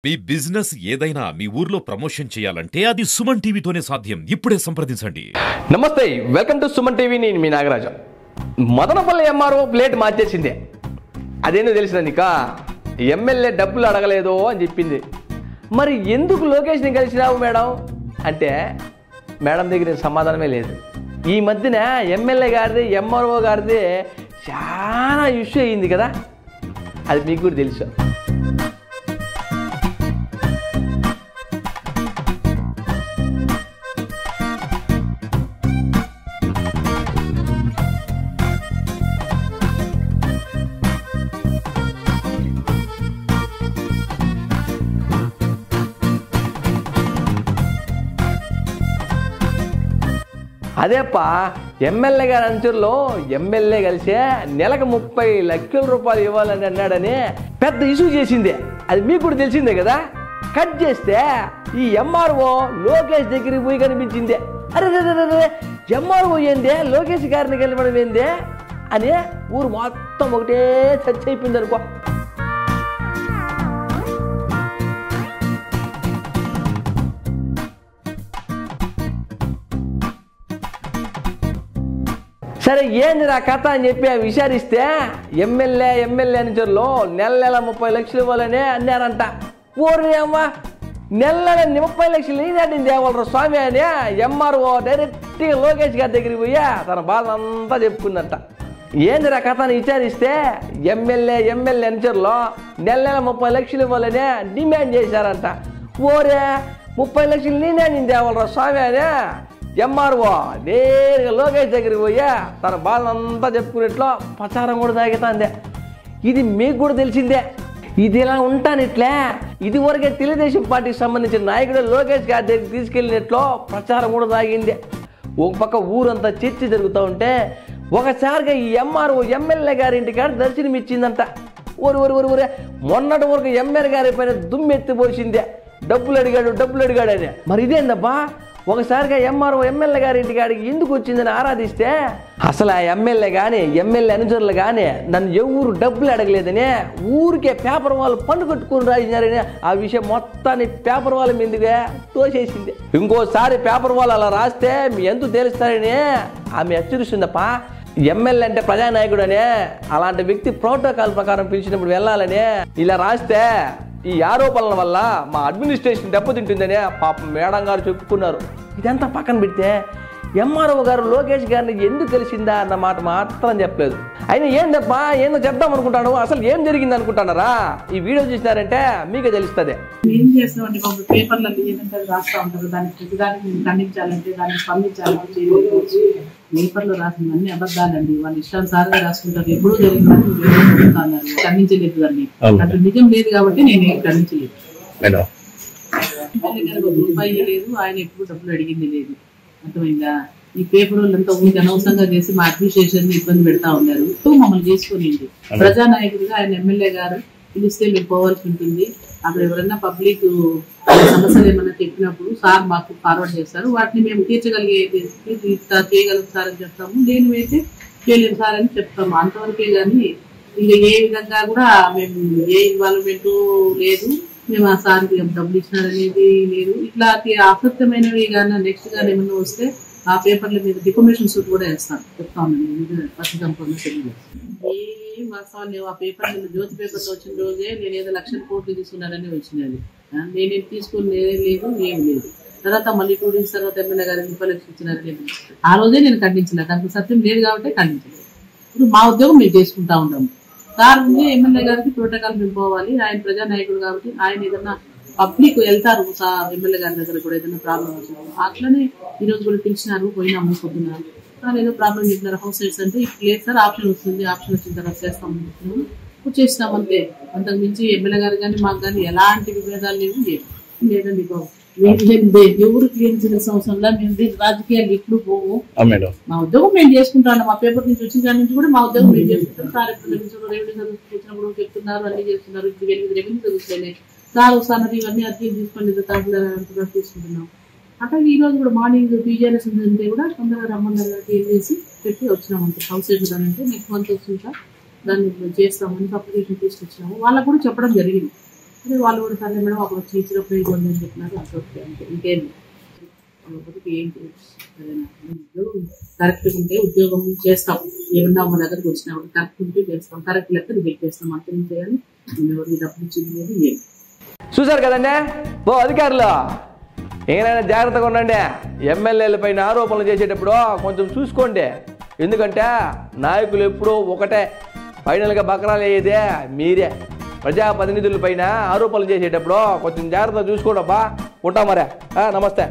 మీ business ఏదైనా మీ ఊర్లో promotion చేయాలంటే అది సుమన్ టీవీతోనే సాధ్యం. ఇప్పుడే సంప్రదించండి. నమస్తే, వెల్కమ్ టు సుమన్ టీవీ. నేను మీ నాగరాజ. మదనపల్లి ఎంఆర్ఓ ప్లేట్ మార్చేసిందే. అదేందో తెలిసిన నీకా, ఎమ్మెల్యే డబ్బులు అడగలేదు అని చెప్పింది. మరి ఎందుకు లోకేష్ని కలిసినావు మేడం అంటే మేడం దగ్గర సమాధానమే లేదు. ఈ మధ్యన ఎమ్మెల్యే గారిది ఎంఆర్ఓ గారిది చాలా ఇష్యూ అయ్యింది కదా, అది మీకు కూడా తెలుసు. అదేపా, ఎమ్మెల్యే గారి అంచుల్లో ఎమ్మెల్యే కలిసే నెలకు 30 లక్షల రూపాయలు ఇవ్వాలని అన్నాడని పెద్ద ఇష్యూ చేసిందే. అది మీకు కూడా తెలిసిందే కదా. కట్ చేస్తే ఈ ఎంఆర్ఓ లోకేష్ దగ్గరికి పోయి కనిపించిందే. అరే ఎంఆర్ఓ ఏందే లోకేష్ గారిని కలపడం ఏందే అని ఊరు మొత్తం ఒకటే చర్చ అయిపోయింది అనుకో. సరే ఏంది నా కథ అని చెప్పి విచారిస్తే ఎమ్మెల్యే అనుచరులు నెల 30 లక్షలు ఇవ్వాలని అన్నారంట. ఊరి అమ్మ, నెల 30 లక్షలు నేనండి దేవాలరా స్వామి అని ఎంఆర్ఓ డైరెక్ట్గా లోకేష్ గారి దగ్గరికి పోయి తన బాధ అంతా చెప్పుకుందంట. ఏంది నా కథ అని విచారిస్తే ఎమ్మెల్యే అనుచరులు నెల 30 లక్షలు ఇవ్వాలని డిమాండ్ చేశారంట. ఓరే 30 లక్షలు నేనండి దేవాలరా స్వామి అని ఎంఆర్ఓ నేరుగా లోకేష్ దగ్గరికి పోయా తన బాధ అంతా చెప్పుకునేట్లో ప్రచారం కూడా సాగుతుంది. ఇది మీకు కూడా తెలిసిందే. ఇది ఇలా ఉంటాను ఇట్లే ఇదివరకే తెలుగుదేశం పార్టీకి సంబంధించిన నాయకుడు లోకేష్ గారి దగ్గరికి తీసుకెళ్ళినట్లో ప్రచారం కూడా సాగింది. ఒక పక్క ఊరంతా చర్చ జరుగుతూ ఉంటే ఒకసారిగా ఈ ఎంఆర్ఓ ఎమ్మెల్యే గారి ఇంటికాడ దర్శనం ఇచ్చిందంట. ఊరే మొన్నటి వరకు ఎమ్మెల్యే గారి పైన దుమ్మెత్తిపోసిందే, డబ్బులు అడిగాడు అని. మరి ఇదేందబ్బా, ఒకసారిగా ఎంఆర్ఓ ఎమ్మెల్యే గారి ఇంటికాడికి ఎందుకు వచ్చిందని ఆరాధిస్తే అసలు ఆ ఎమ్మెల్యే అనుచరులు కానీ నన్ను ఎవరు డబ్బులు అడగలేదని ఊరికే పేపర్ వాళ్ళు పన్ను కట్టుకుని రాసినారని ఆ విషయం మొత్తాన్ని పేపర్ వాళ్ళ మీదుగా తోసేసింది. ఇంకోసారి పేపర్ వాళ్ళు అలా రాస్తే మీ ఎందుకు తెలుస్తారని ఆమె హెచ్చరిస్తుందప్ప. ఎమ్మెల్యే అంటే ప్రజానాయకుడు అనే అలాంటి వ్యక్తి ప్రోటోకాల్ ప్రకారం పిలిచినప్పుడు వెళ్ళాలని ఇలా రాస్తే ఈ ఆరోపణల వల్ల మా అడ్మినిస్ట్రేషన్ దెబ్బతింటుందనే పాపం మేడం గారు చెప్పుకున్నారు. ఇదంతా పక్కన పెడితే ఎంఆర్ఓ గారు లోకేష్ గారిని ఎందుకు కలిసిందా అన్న మాట మాత్రం చెప్పలేదు. అయినా ఏందబ్బా, ఏందో చెప్దాం అనుకుంటాను, అసలు ఏం జరిగింది అనుకుంటున్నారా? ఈ వీడియో చూసినారంటే మీకే తెలుస్తుంది. ఏం చేస్తామండి, మాకు పేపర్లో ఏదంటే రాస్తూ ఉంటారు, దానికి ప్రతిదానికి ఖండించాలంటే దాన్ని స్పందించాలంటే చేయవచ్చు. పేపర్లో రాసిందన్నీ అబద్ధాలండి, వాళ్ళు ఇష్టానుసారంగా రాసుకుంటారు. ఎప్పుడూ జరిగిందని చెప్తున్నారు, ఖండించలేదు దాన్ని. అటు నిజం లేదు కాబట్టి నేను ఖండించలేదు. రూపాయి లేదు, ఆయన ఎప్పుడు డబ్బులు అడిగింది లేదు. అర్థమైందా? ఈ పేపర్ వాళ్ళంతా ఊరికి అనవసరంగా చేసి మా అడ్మినిస్ట్రేషన్ ఇబ్బంది పెడతా ఉన్నారు. మమ్మల్ని చేసుకునింది ప్రజానాయకుడిగా ఆయన ఎమ్మెల్యే గారు పిలిస్తే మేము పోవాల్సి ఉంటుంది. అక్కడ ఎవరైనా పబ్లిక్ సమస్యలు ఏమన్నా చెప్పినప్పుడు సార్ మాకు ఫార్వర్డ్ చేస్తారు, వాటిని మేము తీర్చగలిగేది చేయగలం సార్ అని చెప్తాము, లేనివైతే చేయలేము సార్ అని చెప్తాము. అంతవరకే కానీ ఇంకా ఏ విధంగా కూడా మేము ఏ ఇన్వాల్వ్మెంట్ లేదు, మేము ఆ సార్కి డబ్బులు ఇచ్చినారనేది లేదు. ఇట్లాంటి అసత్యమైనవి కానీ నెక్స్ట్ కానీ ఏమన్నా వస్తే ఆ పేపర్ల మీద డిఫమేషన్ సూట్ కూడా వేస్తాను, చెప్తా ఉన్నాను. పచ్చదంపన్న తెలియదు ఏం వాస్తవాలు లేవు. ఆ పేపర్ మీద జ్యోతి పేపర్లో వచ్చిన రోజే నేను ఏదో 1 లక్షల కోట్లు తీసుకున్నారని వచ్చినది. నేనేం తీసుకుని లేదు, ఏం లేదు. తర్వాత మళ్ళీ 2 days తర్వాత ఎమ్మెల్యే గారు 30 లక్షలు ఇచ్చినారని ఆ రోజే నేను ఖండించలేదు. దానికి సత్యం లేదు కాబట్టి ఖండించలేదు. ఇప్పుడు మా ఉద్యోగం మేము చేసుకుంటా ఉన్నాము. సార్ ఉంది ఎమ్మెల్యే గారికి ప్రోటోకాల్ మేము పోవాలి, ఆయన ప్రజానాయకుడు కాబట్టి ఆయన ఏదన్నా పబ్లిక్ వెళ్తారు ఎమ్మెల్యే గారి దగ్గర కూడా ఏదైనా ప్రాబ్లం వచ్చింది. అట్లనే ఈరోజు కూడా పిలిచినారు, పోయినాము పొద్దున్నారు. సార్ ఏదో ప్రాబ్లం చెప్పినారు హౌస్ సైడ్స్ అంటే ఇప్పుడు లేదు సార్, ఆప్షన్ వస్తుంది, ఆప్షన్ వచ్చిన తర్వాత చేస్తాము చేసినాం అంతే. అంతకు మించి ఎమ్మెల్యే గారు కానీ మాకు కానీ ఎలాంటి విభేదాలు లేదండి బాబు. ఎవరు క్లియర్ చేయాల్సిన అవసరంలా మేము రాజకీయాలు ఎప్పుడు పోవు. మా ఉద్యోగం మేము చేసుకుంటాను. మా పేపర్ నుంచి వచ్చిన దాని నుంచి కూడా మా ఉద్యోగం మేము చేసుకుంటాం. సార్ ఎప్పుడు రెవెన్యూ చదువుకున్నప్పుడు చెప్తున్నారు, అన్ని చేస్తున్నారు. 8 రెవెన్యూ చదువుతున్నాయి సార్. ఒకసారి ఇవన్నీ అర్థం తీసుకోండి తీసుకుంటున్నాం. అట్లా ఈ రోజు కూడా మార్నింగ్ పీజీఆర్ఎస్ ఉంటే కూడా తొందరగా రమ్మన్నారు ఏం చేసి పెట్టి వచ్చినాం అంతే. హౌస్ సైడ్ దానంటే నెక్స్ట్ మంత్ వస్తుంది సార్, దాన్ని చేస్తామని అప్లికేషన్ తీసుకొచ్చినాము. వాళ్ళకు కూడా చెప్పడం జరిగింది. వాళ్ళు కూడా సరే మేడం అప్పుడు వచ్చి ఇచ్చినప్పుడు ఇవ్వండి అని చెప్పినారు. అంతే అంతే ఇంకేం ఏంటి కరెక్ట్ ఉంటే ఉద్యోగం చేస్తాం. ఏమన్నా మా దగ్గరకు వచ్చినప్పుడు కరెక్ట్ ఉంటే చేస్తాం, కరెక్ట్ లెక్క రిజెక్ట్ చేస్తాం. అంతే చేయాలి. ఎవరికి డబ్బులు ఇచ్చింది లేదు ఏం. చూసారు కదండి ఓ అధికారులు, ఏదైనా జాగ్రత్తగా ఉండండి. ఎమ్మెల్యేల పైన ఆరోపణలు చేసేటప్పుడు కొంచెం చూసుకోండి. ఎందుకంటే నాయకులు ఎప్పుడూ ఒకటే, ఫైనల్గా బకరాలు అయ్యేదే మీరే. ప్రజాప్రతినిధుల పైన ఆరోపణలు చేసేటప్పుడు కొంచెం జాగ్రత్తగా చూసుకోండి. ఉంటాం మరే. నమస్తే.